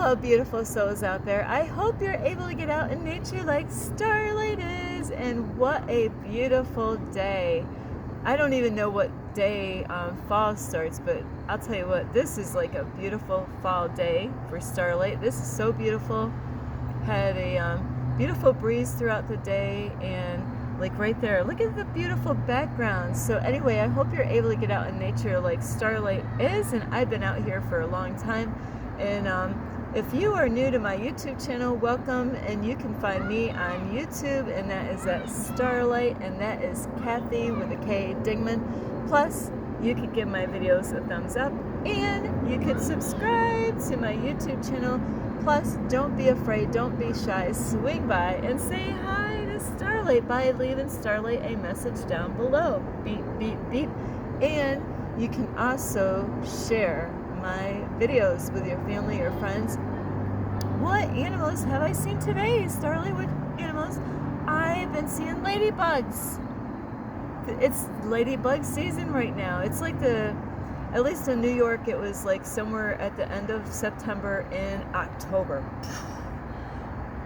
Hello, beautiful souls out there. I hope you're able to get out in nature like Starlight is. And what a beautiful day. I don't even know what day fall starts, but I'll tell you what, this is like a beautiful fall day for Starlight. This is so beautiful. Had a beautiful breeze throughout the day, and like right there, look at the beautiful background. So anyway, I hope you're able to get out in nature like Starlight is, and I've been out here for a long time. And if you are new to my YouTube channel, welcome, and you can find me on YouTube, and that is at Starlight, and that is Kathy with a K Dingman. Plus, you could give my videos a thumbs up, and you could subscribe to my YouTube channel. Plus, don't be afraid, don't be shy, swing by and say hi to Starlight by leaving Starlight a message down below. Beep, beep, beep. And you can also share my videos with your family or friends. What animals have I seen today, Starlight? What animals? I've been seeing ladybugs. It's ladybug season right now. It's like at least in New York, it was like somewhere at the end of September and October.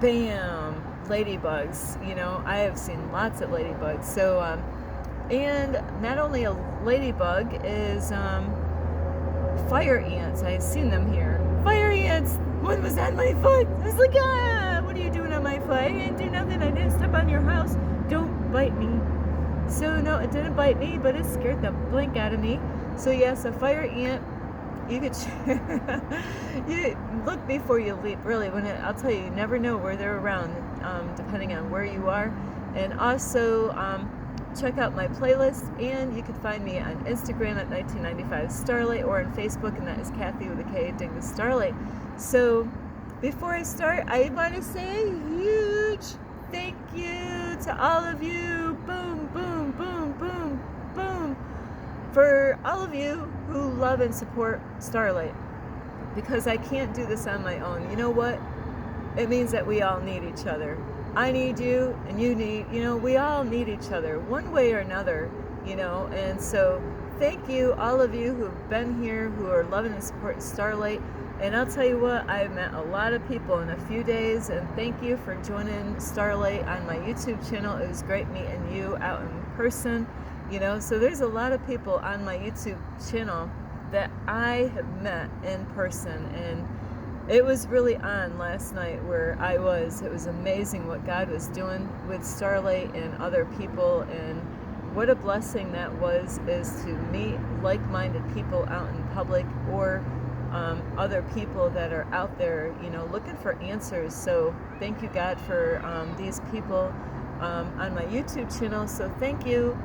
Bam, ladybugs. You know, I have seen lots of ladybugs. So, and not only a ladybug is fire ants. I've seen them here. Fire ants. One was on my foot. I was like, what are you doing on my foot? I didn't do nothing. I didn't step on your house. Don't bite me. So no, it didn't bite me, but it scared the blink out of me. So yes, a fire ant. You could you look before you leap. Really, I'll tell you, you never know where they're around, depending on where you are. And also, check out my playlist, and you can find me on Instagram at 1995 Starlight, or on Facebook, and that is Kathy with a K, Ding the Starlight. So before I start, I want to say a huge thank you to all of you. Boom, boom, boom, boom, boom. For all of you who love and support Starlight, because I can't do this on my own. You know what? It means that we all need each other. I need you, and you need, we all need each other one way or another, and so thank you, all of you who've been here, who are loving and supporting Starlight. And I'll tell you what, I've met a lot of people in a few days, and thank you for joining Starlight on my YouTube channel. It was great meeting you out in person, so there's a lot of people on my YouTube channel that I have met in person, and it was really on last night where I was. It was amazing what God was doing with Starlight and other people, and what a blessing that is to meet like-minded people out in public, or other people that are out there, looking for answers. So thank you, God, for these people on my YouTube channel. So thank you.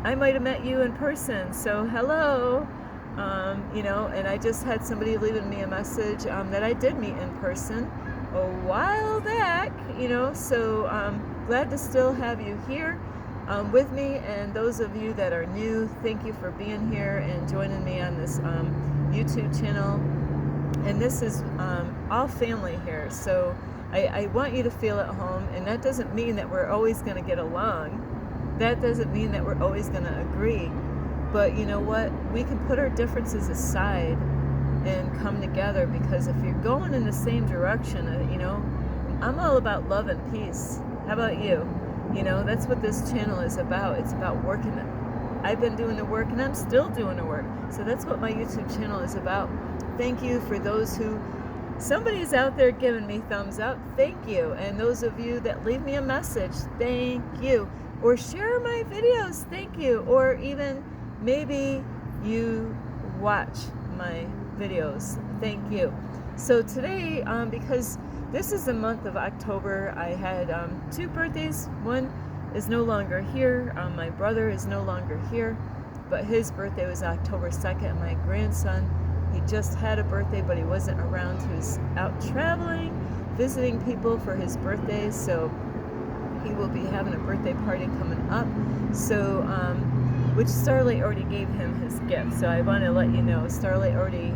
I might have met you in person, so hello. And I just had somebody leaving me a message that I did meet in person a while back, so glad to still have you here with me. And those of you that are new, thank you for being here and joining me on this YouTube channel. And this is all family here, so I want you to feel at home, and that doesn't mean that we're always going to get along. That doesn't mean that we're always going to agree. But you know what? We can put our differences aside and come together, because if you're going in the same direction, I'm all about love and peace. How about you? That's what this channel is about. It's about working. I've been doing the work, and I'm still doing the work. So that's what my YouTube channel is about. Thank you for those who, somebody's out there giving me thumbs up. Thank you. And those of you that leave me a message, thank you. Or share my videos, thank you. Or even maybe you watch my videos. Thank you. So today, because this is the month of October, I had 2 birthdays. One is no longer here. My brother is no longer here, but his birthday was October 2nd. My grandson, he just had a birthday, but he wasn't around. He was out traveling, visiting people for his birthday. So he will be having a birthday party coming up. So, which Starlight already gave him his gift. So I want to let you know, Starlight I already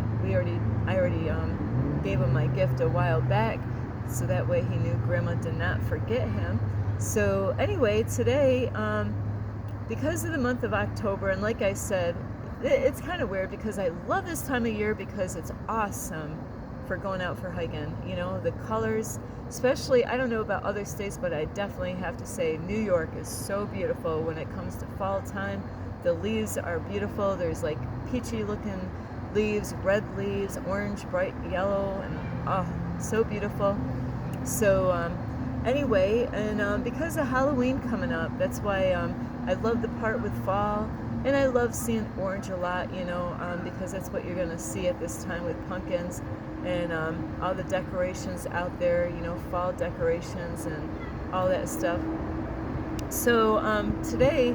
gave him my gift a while back, so that way he knew Grandma did not forget him. So anyway, today, because of the month of October, and like I said, it's kind of weird because I love this time of year because it's awesome. for going out for hiking. You know, the colors, especially, I don't know about other states, but I definitely have to say New York is so beautiful when it comes to fall time. The leaves are beautiful. There's like peachy looking leaves, red leaves, orange, bright yellow, and oh, so beautiful. So anyway, and because of Halloween coming up, that's why I love the part with fall, and I love seeing orange a lot, you know, because that's what you're going to see at this time with pumpkins and all the decorations out there, you know, fall decorations and all that stuff. So today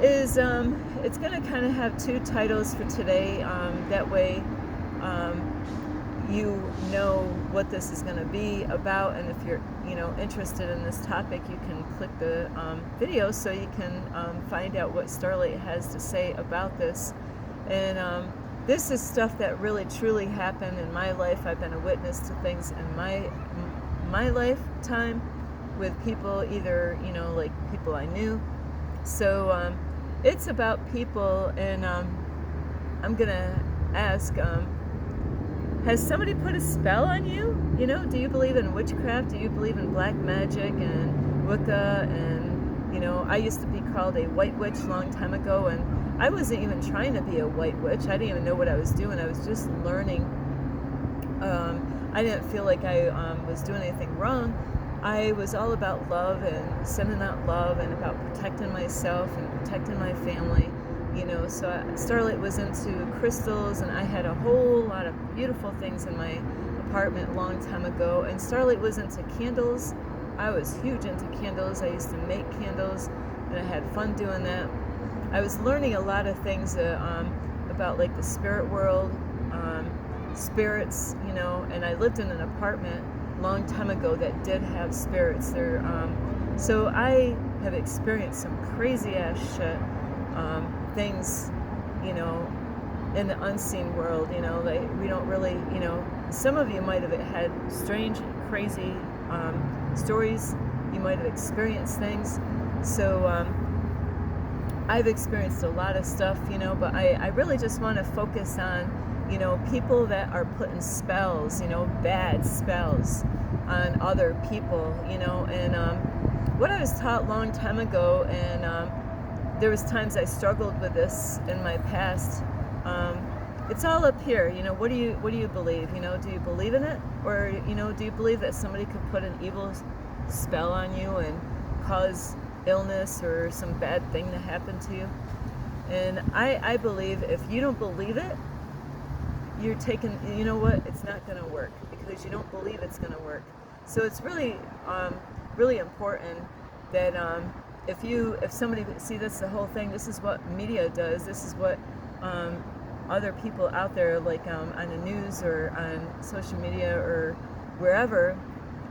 is it's going to kind of have two titles for today. That way you know what this is going to be about, and if you're, you know, interested in this topic, you can click the video so you can find out what Starlight has to say about this. And this is stuff that really truly happened in my life. I've been a witness to things in my lifetime with people, either, you know, like people I knew. So it's about people, and I'm gonna ask, has somebody put a spell on you? You know, do you believe in witchcraft? Do you believe in black magic and Wicca? And, you know, I used to be called a white witch a long time ago, and I wasn't even trying to be a white witch. I didn't even know what I was doing. I was just learning. I didn't feel like I was doing anything wrong. I was all about love and sending out love and about protecting myself and protecting my family. You know, so Starlight was into crystals, and I had a whole lot of beautiful things in my apartment a long time ago. And Starlight was into candles. I was huge into candles. I used to make candles, and I had fun doing that. I was learning a lot of things about like the spirit world, spirits, you know, and I lived in an apartment a long time ago that did have spirits there. So I have experienced some crazy ass shit. Things, you know, in the unseen world, you know, like we don't really, you know, some of you might have had strange, crazy stories. You might have experienced things. So I've experienced a lot of stuff, you know, but I really just want to focus on, you know, people that are putting spells, you know, bad spells on other people, you know, and what I was taught a long time ago, and there was times I struggled with this in my past. It's all up here, you know. What do you believe? You know, do you believe in it, or, you know, do you believe that somebody could put an evil spell on you and cause illness or some bad thing to happen to you? And I believe if you don't believe it, you're taking. You know what? It's not going to work because you don't believe it's going to work. So it's really, really important that. If somebody, see, that's the whole thing. This is what media does. This is what other people out there, like on the news or on social media or wherever,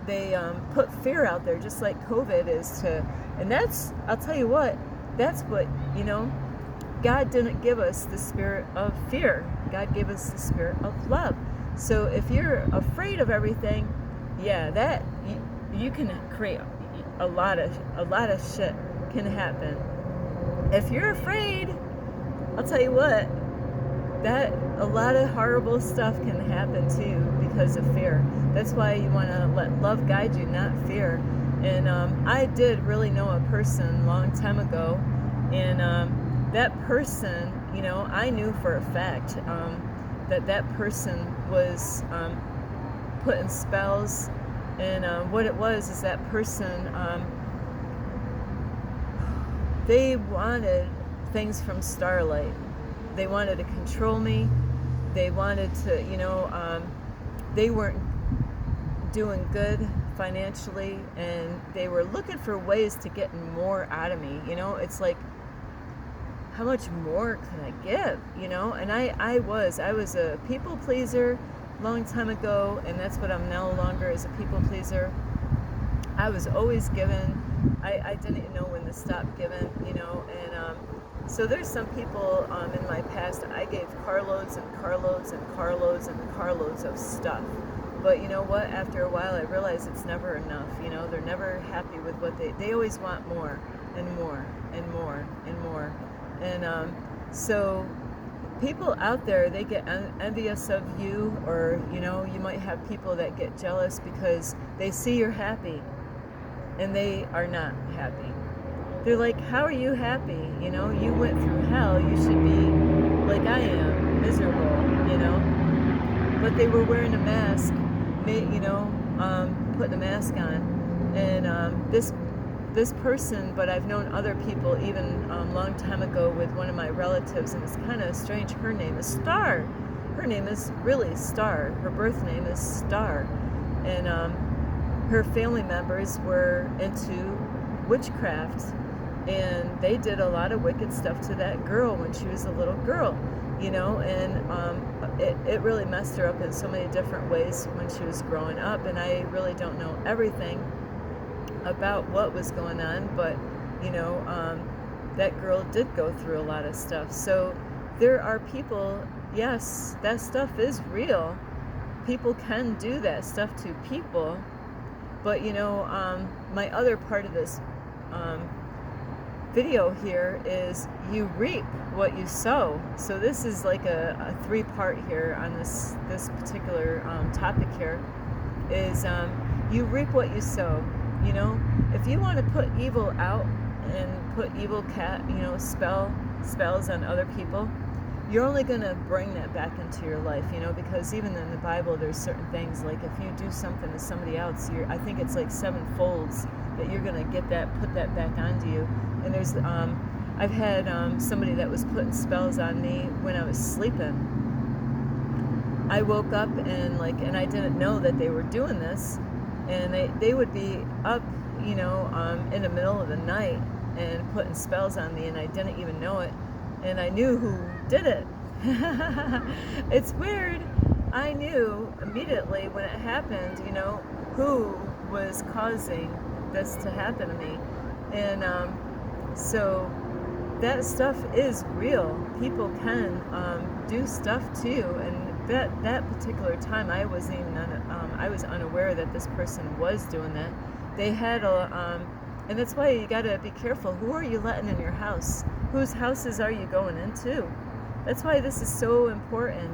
they put fear out there, just like COVID is to. And that's, I'll tell you what, that's what, you know, God didn't give us the spirit of fear. God gave us the spirit of love. So if you're afraid of everything, yeah, that you can create a lot of shit can happen. If you're afraid, I'll tell you what, that a lot of horrible stuff can happen too because of fear. That's why you want to let love guide you, not fear. And I did really know a person a long time ago, and that person, you know, I knew for a fact that person was putting spells. And what it was is that person, they wanted things from Starlight. They wanted to control me. They wanted to, you know, they weren't doing good financially, and they were looking for ways to get more out of me. You know, it's like, how much more can I give? You know, and I was a people pleaser long time ago, and that's what I'm no longer, as a people pleaser. I was always giving. I didn't even know when to stop giving, you know, and so there's some people in my past, I gave carloads and carloads and carloads and carloads of stuff. But you know what, after a while I realized it's never enough, you know, they're never happy with what they always want more and more and more and more. And so people out there, they get envious of you, or you might have people that get jealous because they see you're happy and they are not happy. They're like, how are you happy? You went through hell, you should be like I am, miserable. But they were wearing a mask, putting a mask on. And this person, but I've known other people even a long time ago with one of my relatives, and it's kind of strange. Her name is Star. Her name is really Star. Her birth name is Star. And her family members were into witchcraft, and they did a lot of wicked stuff to that girl when she was a little girl, and it really messed her up in so many different ways when she was growing up. And I really don't know everything about what was going on, but that girl did go through a lot of stuff. So there are people, yes, that stuff is real. People can do that stuff to people, but my other part of this video here is you reap what you sow. So this is like a three-part here on this particular topic here, is you reap what you sow. If you want to put evil out and put evil spells on other people, you're only going to bring that back into your life, because even in the Bible, there's certain things, like if you do something to somebody else, I think it's like 7 folds that you're going to put that back onto you. And there's, I've had somebody that was putting spells on me when I was sleeping. I woke up and I didn't know that they were doing this, and they would be up, in the middle of the night and putting spells on me, and I didn't even know it. And I knew who did it. It's weird. I knew immediately when it happened, who was causing this to happen to me. And so that stuff is real. People can do stuff too. And that particular time, I wasn't even I was unaware that this person was doing that. They had and that's why you gotta be careful. Who are you letting in your house? Whose houses are you going into? That's why this is so important,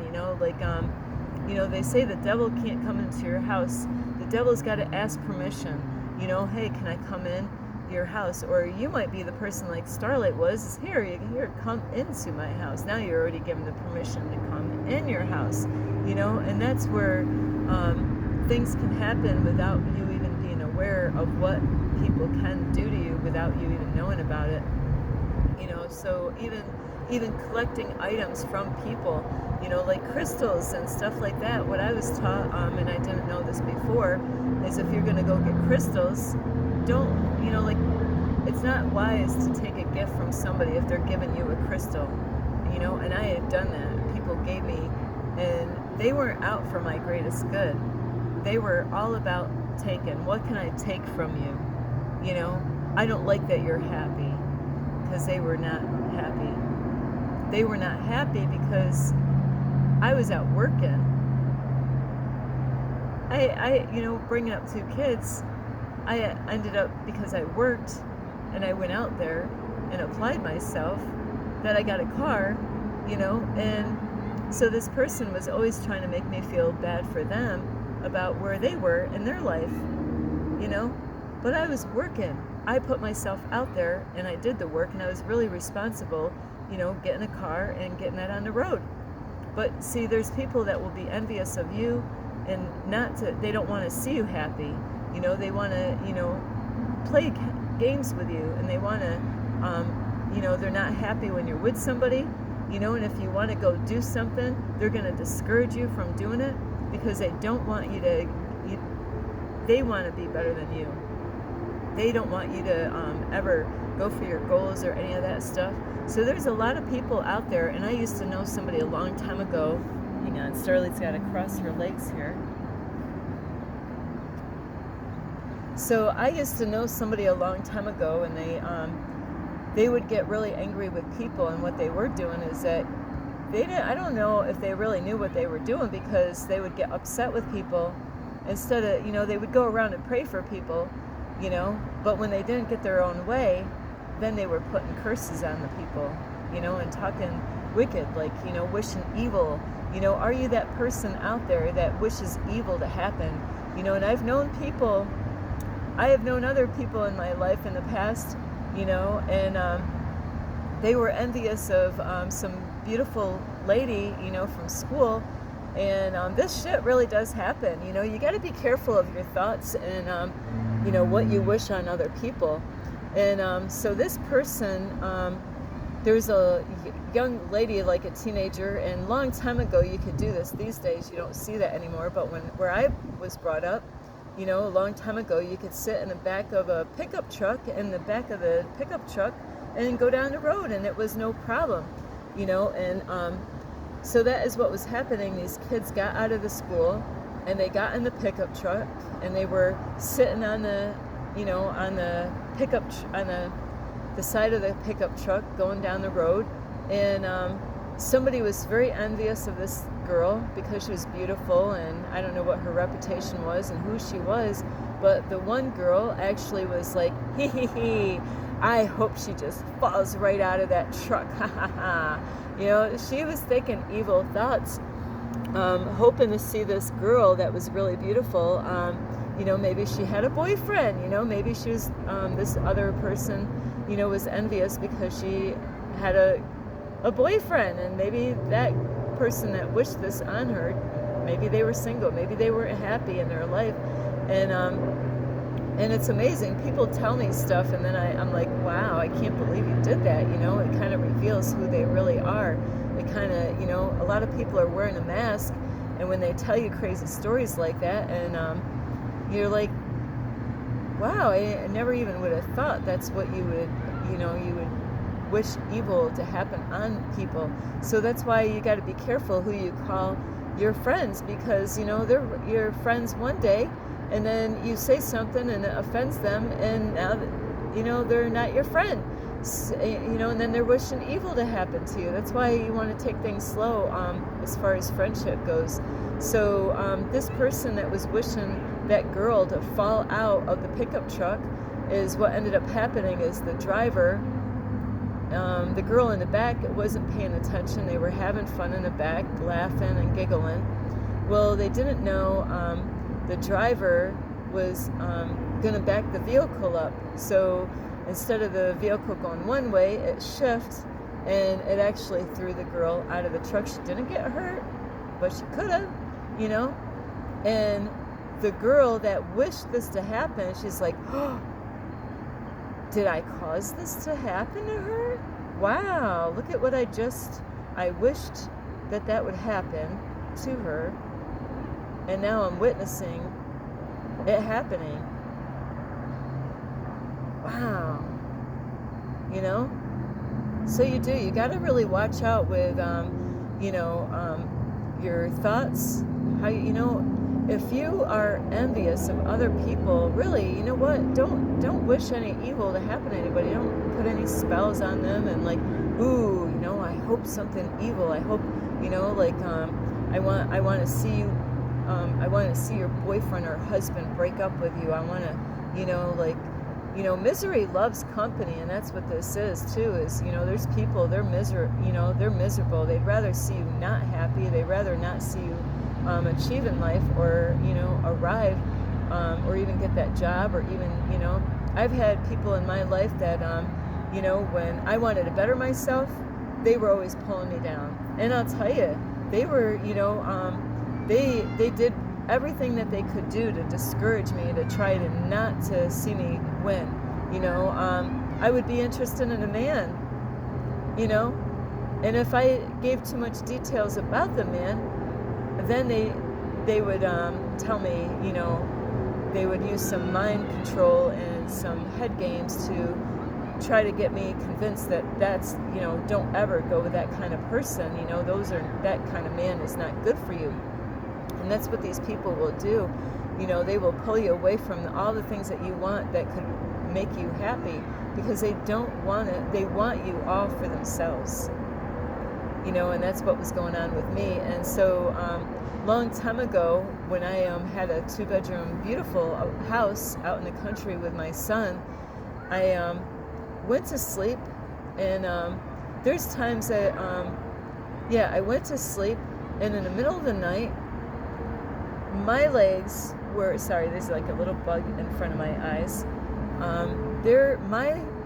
they say the devil can't come into your house. The devil's got to ask permission. Hey, can I come in your house? Or you might be the person like Starlight was. Here, come into my house. Now you're already given the permission to come in your house, and that's where things can happen without you even being aware of what people can do to you without you even knowing about it. So even collecting items from people, like crystals and stuff like that. What I was taught, and I didn't know this before, is if you're going to go get crystals, don't, it's not wise to take a gift from somebody if they're giving you a crystal, and I had done that. People gave me, and they weren't out for my greatest good. They were all about taking. What can I take from you? I don't like that you're happy, because they were not happy. They were not happy because I was out working. I bringing up 2 kids, I ended up, because I worked and I went out there and applied myself, that I got a car, and so this person was always trying to make me feel bad for them about where they were in their life, but I was working. I put myself out there and I did the work, and I was really responsible, getting a car and getting that on the road. But see, there's people that will be envious of you, and they don't want to see you happy. They want to, play games with you, and they want to, they're not happy when you're with somebody, and if you want to go do something, they're going to discourage you from doing it because they don't want they want to be better than you. They don't want you to ever go for your goals or any of that stuff. So there's a lot of people out there, and I used to know somebody a long time ago. Hang on, Starlight's got to cross her legs here. So I used to know somebody a long time ago, and they would get really angry with people, and what they were doing is that I don't know if they really knew what they were doing, because they would get upset with people instead of, they would go around and pray for people, but when they didn't get their own way, then they were putting curses on the people, and talking wicked, like, wishing evil. Are you that person out there that wishes evil to happen? And I have known other people in my life in the past, and they were envious of some beautiful lady, from school. And this shit really does happen. You got to be careful of your thoughts and, what you wish on other people. And so this person, there's a young lady, like a teenager, and a long time ago you could do this. These days you don't see that anymore, but where I was brought up, a long time ago, you could sit in the back of a pickup truck, and go down the road, and it was no problem, and so that is what was happening. These kids got out of the school, and they got in the pickup truck, and they were sitting on the the side of the pickup truck going down the road, and somebody was very envious of this girl because she was beautiful, and I don't know what her reputation was and who she was, but the one girl actually was like, hee hee hee, I hope she just falls right out of that truck, ha ha ha. She was thinking evil thoughts, hoping to see this girl that was really beautiful. Maybe she had a boyfriend, maybe she was, this other person, was envious because she had a boyfriend, and maybe that person that wished this on her, maybe they were single, maybe they weren't happy in their life, and it's amazing. People tell me stuff, and then I'm like, wow, I can't believe you did that. It kind of reveals who they really are. It kind of, a lot of people are wearing a mask, and when they tell you crazy stories like that, and you're like, wow, I never even would have thought that's what you would wish evil to happen on people. So that's why you got to be careful who you call your friends, because they're your friends one day, and then you say something and it offends them, and now they're not your friend. And then they're wishing evil to happen to you. That's why you want to take things slow as far as friendship goes. So this person that was wishing that girl to fall out of the pickup truck, is what ended up happening is the driver, the girl in the back wasn't paying attention. They were having fun in the back, laughing and giggling. Well, they didn't know the driver was going to back the vehicle up. So instead of the vehicle going one way, it shifted, and it actually threw the girl out of the truck. She didn't get hurt, but she could have, And the girl that wished this to happen, she's like, oh, did I cause this to happen to her? Wow, look at what I wished that would happen to her, and now I'm witnessing it happening. Wow. So you got to really watch out with, your thoughts, how if you are envious of other people, really, you know what? Don't wish any evil to happen to anybody. Don't put any spells on them and like, ooh, I hope something evil. I hope, I want to see you. I want to see your boyfriend or husband break up with you. I want to, misery loves company, and that's what this is too. Is there's people, they're miserable. They'd rather see you not happy. They'd rather not see you achieve in life, or arrive, or even get that job, or even I've had people in my life that when I wanted to better myself, they were always pulling me down. And I'll tell you, they were they did everything that they could do to discourage me, to try to not to see me win. I would be interested in a man, and if I gave too much details about the man, then they would tell me, they would use some mind control and some head games to try to get me convinced that's don't ever go with that kind of person. That kind of man is not good for you. And that's what these people will do. They will pull you away from all the things that you want that could make you happy, because they don't want it. They want you all for themselves. And that's what was going on with me. And so long time ago, when I had a 2-bedroom beautiful house out in the country with my son, I went to sleep, and there's times that Yeah, I went to sleep, and in the middle of the night, my legs were, sorry, there's like a little bug in front of my eyes.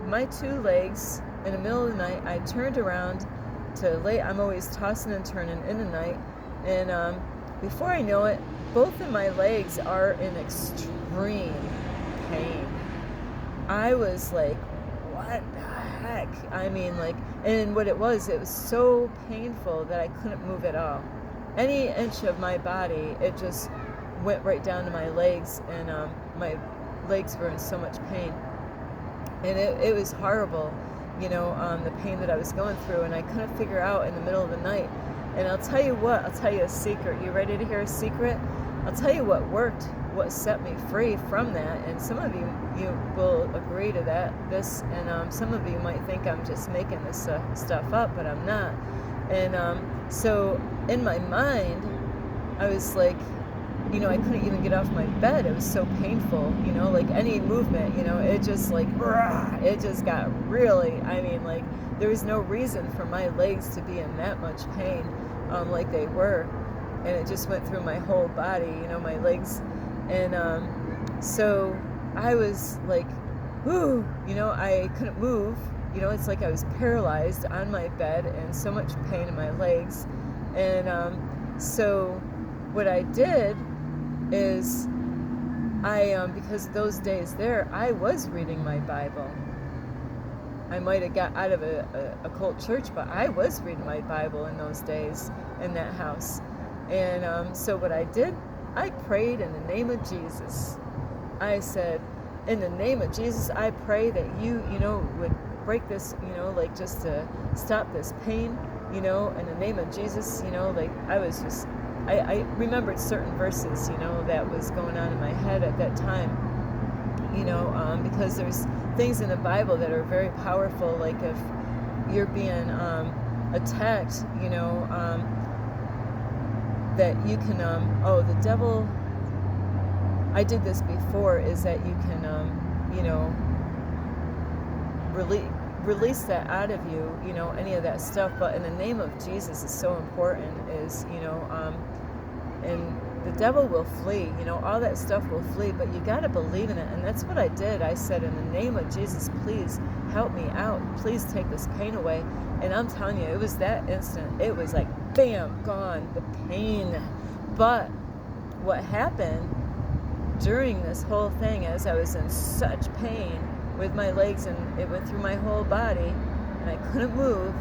My two legs, in the middle of the night, I turned around to lay. I'm always tossing and turning in the night, and before I know it, both of my legs are in extreme pain. I was like, what the heck? I mean, like, and what it was so painful that I couldn't move at all. Any inch of my body, it just went right down to my legs, and my legs were in so much pain. And it was horrible, the pain that I was going through, and I couldn't figure out in the middle of the night. And I'll tell you a secret. You ready to hear a secret? I'll tell you what worked, what set me free from that. And some of you will agree to this, and some of you might think I'm just making this stuff up, but I'm not. And so in my mind, I was like, I couldn't even get off my bed. It was so painful, like any movement, it just like, it just got really, like there was no reason for my legs to be in that much pain, like they were. And it just went through my whole body, my legs. And so I was like, whoo, I couldn't move. It's like I was paralyzed on my bed and so much pain in my legs. And so what I did is because those days there, I was reading my Bible. I might have got out of a cult church, but I was reading my Bible in those days in that house. And so what I did, I prayed in the name of Jesus. I said, in the name of Jesus, I pray that you would break this, like just to stop this pain, in the name of Jesus, like I was just, I remembered certain verses, that was going on in my head at that time, because there's things in the Bible that are very powerful, like if you're being attacked, that you can, the devil, I did this before, is that you can, release that out of you, any of that stuff. But in the name of Jesus is so important, is, and the devil will flee, all that stuff will flee, but you got to believe in it. And that's what I did. I said, in the name of Jesus, please help me out. Please take this pain away. And I'm telling you, it was that instant. It was like, bam, gone, the pain. But what happened during this whole thing, as I was in such pain with my legs, and it went through my whole body, and I couldn't move.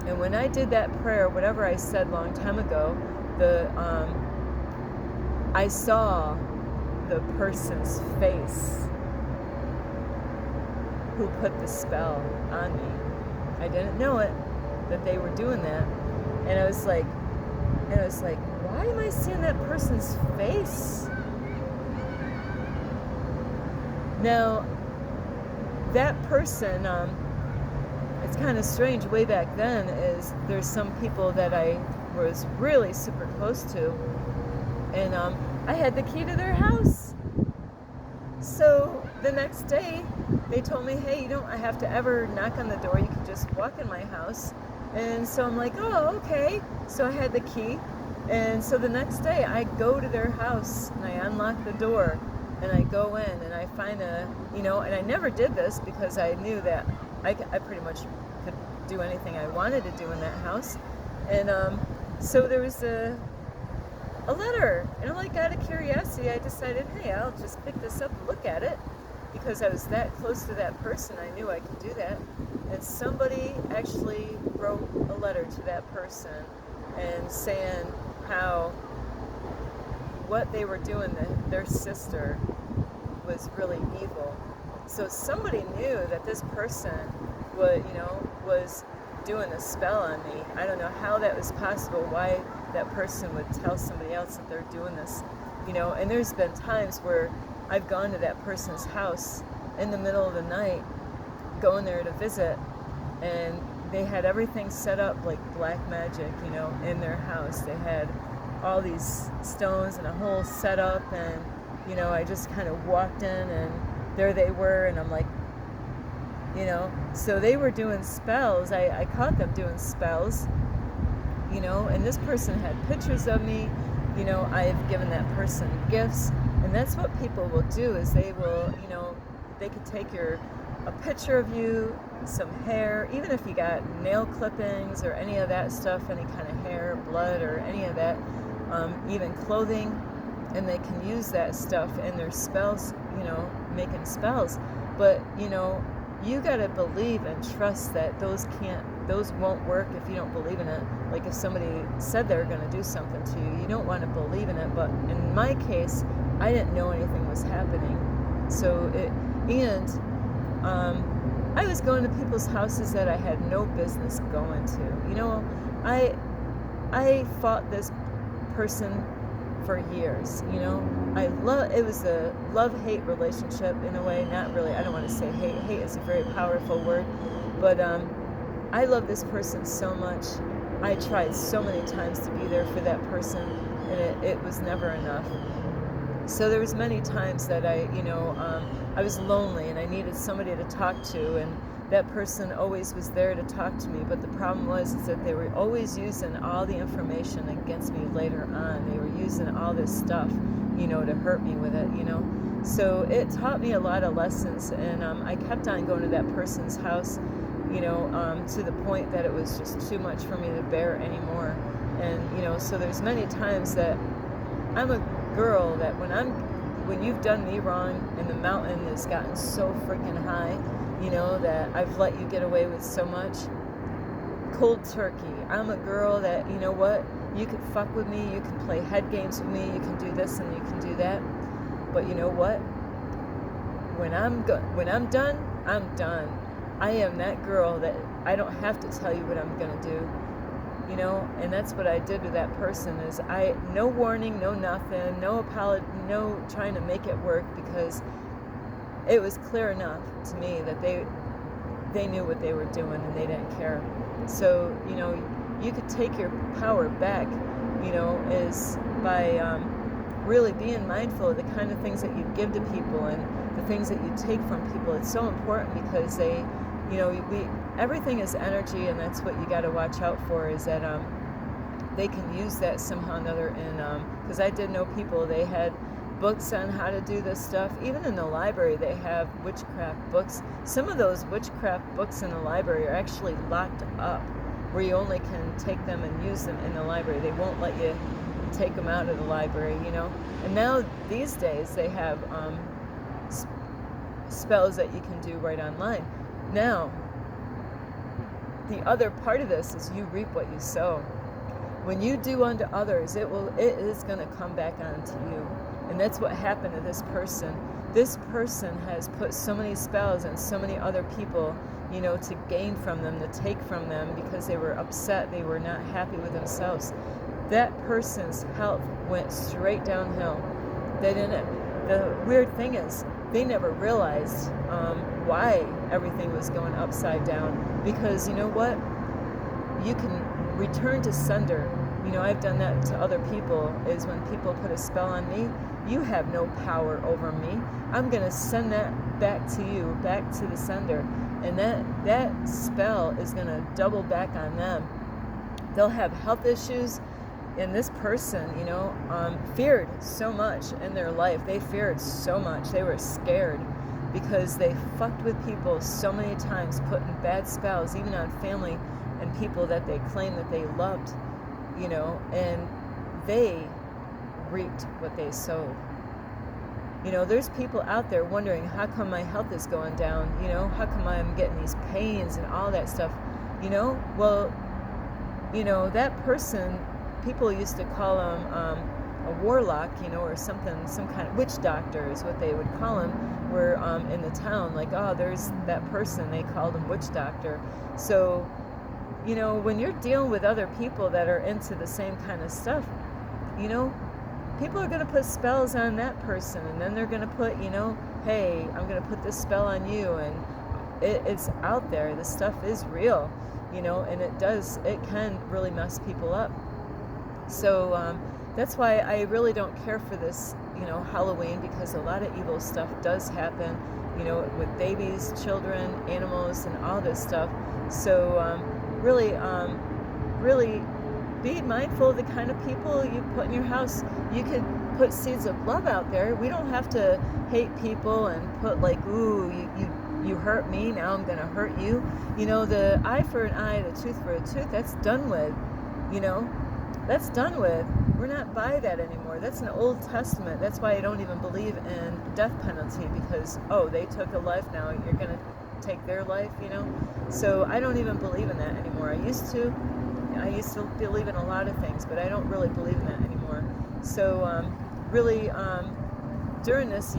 And when I did that prayer, whatever I said a long time ago, I saw the person's face who put the spell on me. I didn't know it, that they were doing that. And I was like, why am I seeing that person's face? Now, that person, it's kind of strange, way back then, is there's some people that I was really super close to, and I had the key to their house. So the next day, they told me, hey, you don't have to ever knock on the door, you can just walk in my house. And so I'm like, oh, okay. So I had the key, and so the next day I go to their house, and I unlock the door, and I go in, and I find and I never did this because I knew that I pretty much could do anything I wanted to do in that house. And so there was a letter, and like out of curiosity, I decided, hey, I'll just pick this up and look at it, because I was that close to that person. I knew I could do that. And somebody actually wrote a letter to that person and saying how what they were doing to their sister was really evil. So somebody knew that this person was doing a spell on me. I don't know how that was possible, why that person would tell somebody else that they're doing this, and there's been times where I've gone to that person's house in the middle of the night, going there to visit, and they had everything set up like black magic, in their house. They had all these stones and a whole setup, and I just kind of walked in, and there they were, and I'm like, so they were doing spells. I caught them doing spells, and this person had pictures of me. I've given that person gifts, and that's what people will do is they will, they could take a picture of you, some hair, even if you got nail clippings or any of that stuff, any kind of hair, blood, or any of that, even clothing, and they can use that stuff in their spells, making spells. But, you got to believe and trust that those won't work if you don't believe in it. Like if somebody said they're going to do something to you, you don't want to believe in it. But in my case, I didn't know anything was happening. I was going to people's houses that I had no business going to. I fought this person for years. It was a love-hate relationship in a way. Not really. I don't want to say hate. Hate is a very powerful word, but I love this person so much. I tried so many times to be there for that person, and it was never enough. So there was many times that I was lonely and I needed somebody to talk to, and that person always was there to talk to me. But the problem was that they were always using all the information against me later on. They were using all this stuff, to hurt me with it, So it taught me a lot of lessons, and I kept on going to that person's house, to the point that it was just too much for me to bear anymore. And, so there's many times that I'm a girl that when you've done me wrong and the mountain has gotten so freaking high, that I've let you get away with so much, cold turkey. I'm a girl that, you can fuck with me, you can play head games with me, you can do this and you can do that. But you know what? When I'm done, I'm done. I am that girl that I don't have to tell you what I'm gonna do. And that's what I did with that person is no warning, no nothing, no apology, no trying to make it work, because it was clear enough to me that they knew what they were doing and they didn't care. So, you could take your power back, is by really being mindful of the kind of things that you give to people and the things that you take from people. It's so important because everything is energy, and that's what you got to watch out for, is that they can use that somehow or another. And because I did know people, they had books on how to do this stuff. Even in the library, they have witchcraft books. Some of those witchcraft books in the library are actually locked up, where you only can take them and use them in the library. They won't let you take them out of the library, And now, these days, they have spells that you can do right online. Now, the other part of this is you reap what you sow. When you do unto others, it is going to come back onto you. And that's what happened to this person. This person has put so many spells on so many other people, to gain from them, to take from them, because they were upset, they were not happy with themselves. That person's health went straight downhill. The weird thing is, they never realized why everything was going upside down. Because you know what? You can return to sender. I've done that to other people, is when people put a spell on me, you have no power over me. I'm going to send that back to you, back to the sender. And that spell is going to double back on them. They'll have health issues. And this person, feared so much in their life. They feared so much. They were scared because they fucked with people so many times, putting bad spells, even on family and people that they claimed that they loved, and they reaped what they sowed. There's people out there wondering, how come my health is going down? How come I'm getting these pains and all that stuff? Well, that person, people used to call him a warlock, or something, some kind of witch doctor is what they would call him, where in the town, like, oh, there's that person, they called him witch doctor. So, when you're dealing with other people that are into the same kind of stuff, people are going to put spells on that person, and then they're going to put, hey, I'm going to put this spell on you, and it's out there. This stuff is real, and it can really mess people up. So that's why I really don't care for this, Halloween, because a lot of evil stuff does happen, with babies, children, animals, and all this stuff. So really, be mindful of the kind of people you put in your house. You could put seeds of love out there. We don't have to hate people and put like, ooh, you hurt me, now I'm gonna hurt you. The eye for an eye, the tooth for a tooth, that's done with. That's done with. We're not by that anymore. That's an Old Testament. That's why I don't even believe in death penalty, because, they took a life, now you're gonna take their life, So I don't even believe in that anymore. I used to believe in a lot of things, but I don't really believe in that anymore. So really, during this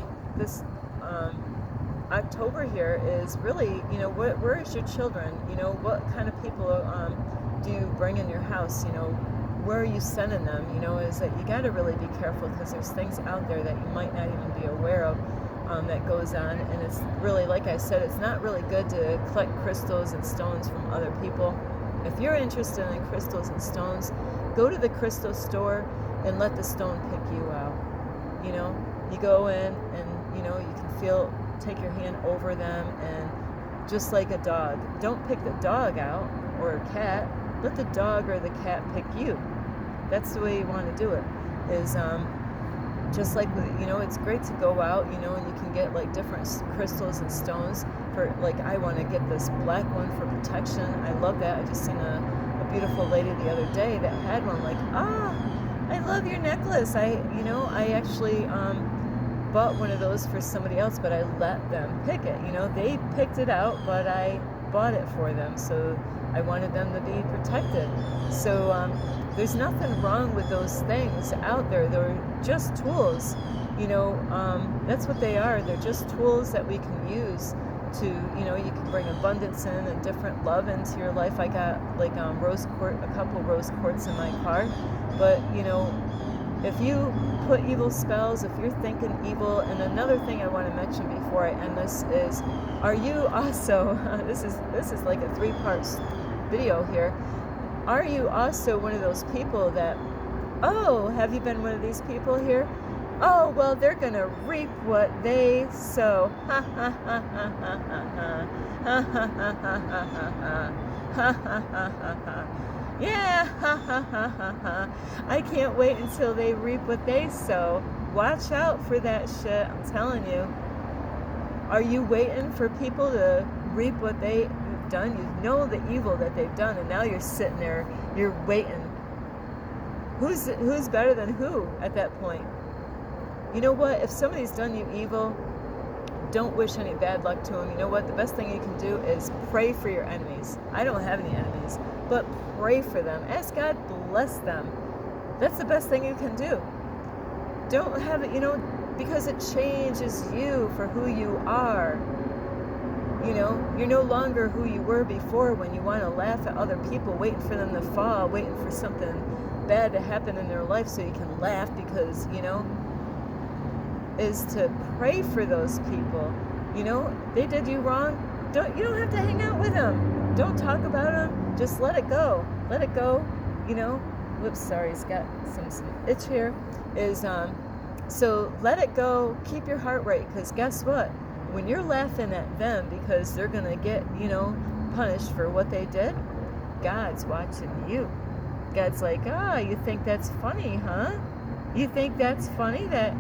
October here is really, where is your children? What kind of people do you bring in your house? Where are you sending them? Is that you got to really be careful, because there's things out there that you might not even be aware of that goes on. And it's really, like I said, it's not really good to collect crystals and stones from other people. If you're interested in crystals and stones, go to the crystal store and let the stone pick you out. You go in and, you can take your hand over them, and just like a dog, don't pick the dog out, or a cat. Let the dog or the cat pick you. That's the way you want to do it. Is just like it's great to go out, and you can get like different crystals and stones for, like, I want to get this black one for protection. I love that. I just seen a beautiful lady the other day that had one. Like, I love your necklace. I actually bought one of those for somebody else, but I let them pick it. They picked it out, but I bought it for them, so I wanted them to be protected. So there's nothing wrong with those things out there. They're just tools. That's what they are. They're just tools that we can use to, you can bring abundance in and different love into your life. I got like a couple rose quartz in my car, but if you put evil spells, if you're thinking evil, and another thing I want to mention before I end this is, are you also, this is like a 3-part video here, are you also one of those people that, have you been one of these people here? Well, they're going to reap what they sow. Ha ha ha ha ha ha ha ha ha ha ha ha ha ha ha. Yeah, ha ha ha ha ha. I can't wait until they reap what they sow. Watch out for that shit, I'm telling you. Are you waiting for people to reap what they've done? You know the evil that they've done, and now you're sitting there, you're waiting. Who's better than who at that point? You know what? If somebody's done you evil, don't wish any bad luck to them. You know what? The best thing you can do is pray for your enemies. I don't have any enemies, but pray for them. Ask God bless them. That's the best thing you can do. Don't have it, because it changes you for who you are. You're no longer who you were before, when you want to laugh at other people, waiting for them to fall, waiting for something bad to happen in their life so you can laugh, because, is to pray for those people. They did you wrong. You don't have to hang out with them. Don't talk about them. Just let it go. Let it go. Whoops, sorry, it's got some itch here. So let it go. Keep your heart right, because guess what? When you're laughing at them because they're gonna get, punished for what they did, God's watching you. God's like, you think that's funny, huh? You think that's funny that,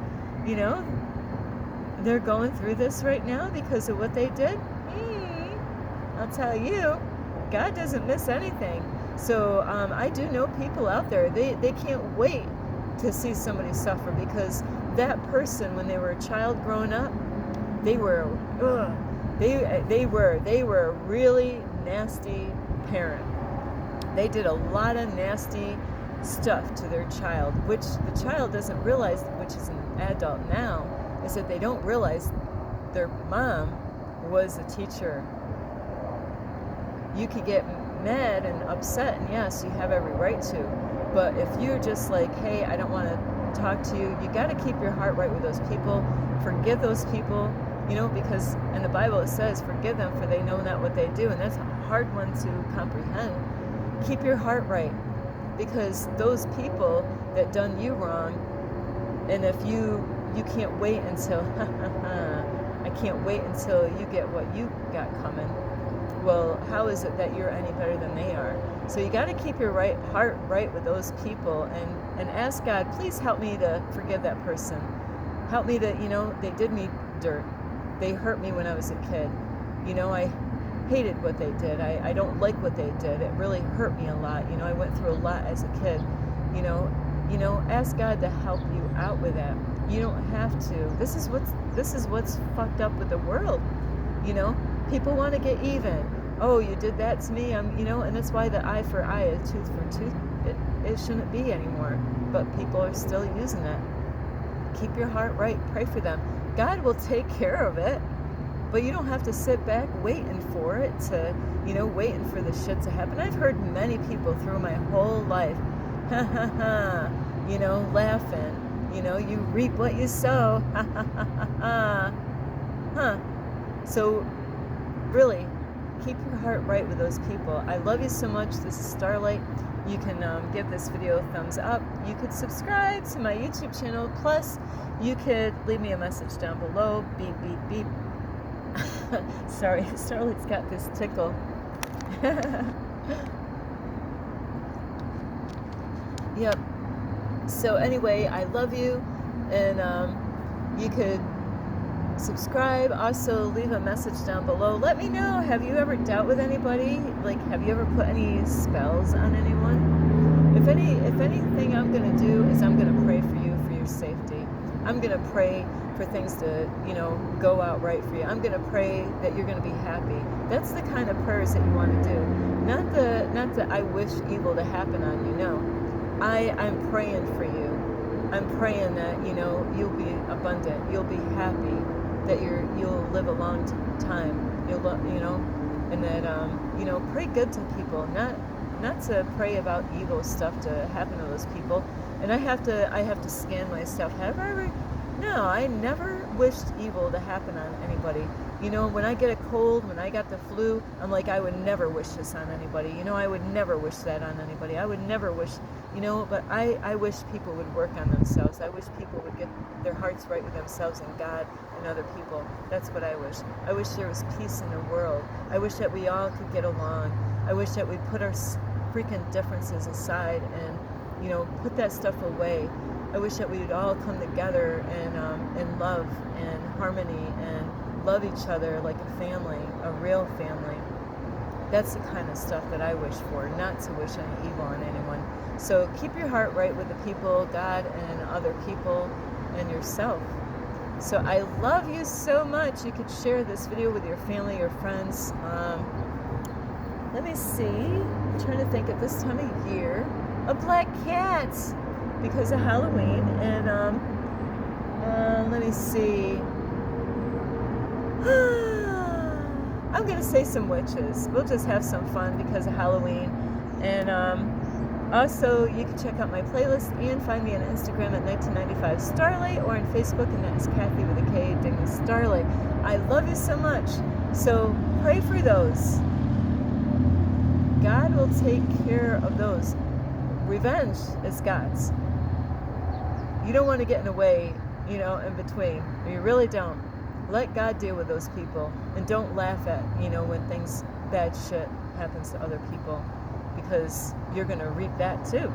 they're going through this right now because of what they did? I'll tell you, God doesn't miss anything. So I do know people out there, they can't wait to see somebody suffer, because that person, when they were a child growing up, they were a really nasty parent. They did a lot of nasty stuff to their child, which the child doesn't realize, which is an adult now, is that they don't realize their mom was a teacher. You could get mad and upset, and yes, you have every right to, but if you're just like, hey, I don't want to talk to you, you got to keep your heart right with those people. Forgive those people, because in the Bible it says, forgive them, for they know not what they do, and that's a hard one to comprehend. Keep your heart right, because those people that done you wrong, and if you can't wait until I can't wait until you get what you got coming. Well, how is it that you're any better than they are? So you got to keep your heart right with those people, and ask God, please help me to forgive that person. Help me to, they did me dirt. They hurt me when I was a kid. I hated what they did. I don't like what they did. It really hurt me a lot. I went through a lot as a kid. Ask God to help you out with that. You don't have to. This is what's fucked up with the world. People want to get even. Oh, you did that to me. And that's why the eye for eye, a tooth for tooth, it shouldn't be anymore. But people are still using it. Keep your heart right. Pray for them. God will take care of it. But you don't have to sit back waiting for it to, waiting for the shit to happen. I've heard many people through my whole life, ha ha ha, laughing. You reap what you sow. Ha ha ha ha ha. Huh. So, really, keep your heart right with those people. I love you so much. This is Starlight. You can give this video a thumbs up. You could subscribe to my YouTube channel. Plus, you could leave me a message down below. Beep, beep, beep. Sorry, Starlight's got this tickle. Yep. So anyway, I love you, and you could subscribe. Also, leave a message down below. Let me know, have you ever dealt with anybody? Like, have you ever put any spells on anyone? If anything I'm going to do is I'm going to pray for you for your safety. I'm going to pray for things to, go out right for you. I'm going to pray that you're going to be happy. That's the kind of prayers that you want to do. Not the I wish evil to happen on you. No. I'm praying for you. I'm praying that, you'll be abundant. You'll be happy. That you'll live a long time. And that, pray good to people. Not to pray about evil stuff to happen to those people. And I have to scan myself. No, I never wished evil to happen on anybody. When I get a cold, when I got the flu, I'm like, I would never wish this on anybody. I would never wish that on anybody. I would never wish, but I wish people would work on themselves. I wish people would get their hearts right with themselves and God and other people. That's what I wish. I wish there was peace in the world. I wish that we all could get along. I wish that we'd put our freaking differences aside and, put that stuff away. I wish that we would all come together and in love and harmony and love each other like a family, a real family. That's the kind of stuff that I wish for, not to wish any evil on anyone. So keep your heart right with the people, God and other people, and yourself. So I love you so much. You could share this video with your family or friends. Let me see. I'm trying to think at this time of year. A black cat because of Halloween. And let me see. I'm going to say some witches. We'll just have some fun because of Halloween. And also, you can check out my playlist and find me on Instagram at 1995 Starlight or on Facebook, and that is Kathy with a K, Ding Starlight. I love you so much. So pray for those. God will take care of those. Revenge is God's. You don't want to get in the way, in between. You really don't. Let God deal with those people, and don't laugh at, when bad shit happens to other people, because you're going to reap that too.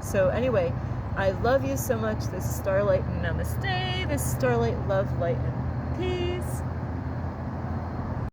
So anyway, I love you so much. This is Starlight. Namaste. This is Starlight. Love, light, and peace.